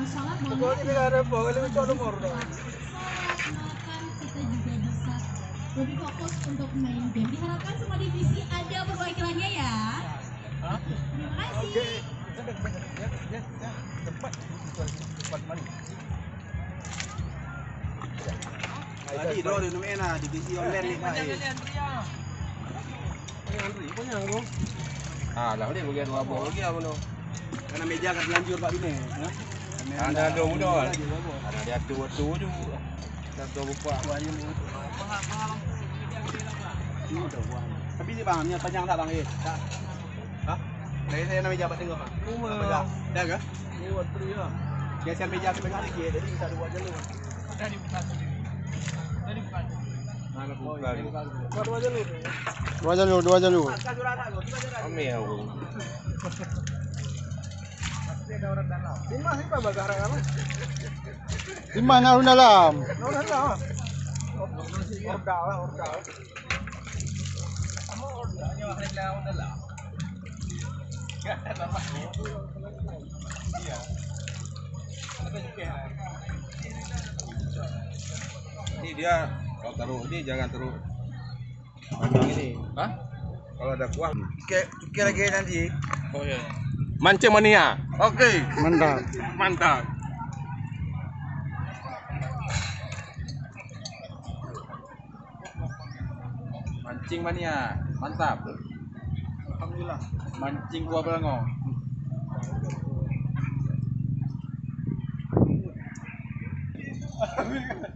sholat boleh. Pokoknya tidak ada boleh itu nomor dong. Sholat, makan, kita juga bisa lebih fokus untuk main game. Diharapkan semua divisi ada perwakilannya ya. Terima kasih. Cepat mari. Tadi do di nomena divisi online ni Pak. Punya aku. Ah, lah dia bagian apa lagi apa no. Karena meja kat lanjur Pak Bine, ha? Ada do mudah. Ada dia tu juga. Satu buka baju ni. Tapi ni bang, ni panjang tak bang eh? Tak. Ha? Dari saya nak meja buat tengok Pak. Pegang. Dah ke? Buat pria. Geser meja ke tengah lagi jadi bisa dua jalur. Tadi bukan. Mana buka ni? Dua jalur. Dua jalur. Ame aku. Lima sih Pak bagara kan? Di mana lu dalam? Orang lah. Orda lah, orda. Kamu ordanya wakil lawan lah. Iya. Ini dia kalau taruh ini jangan taruh panjang ini. Hah? Kalau ada kuah. Kira-kira nanti. Oh ya. Mancing mania. Oke. Mantap. Mantap. Mancing mania, mantap. Alhamdulillah. Mancing kuah belangong. Alhamdulillah.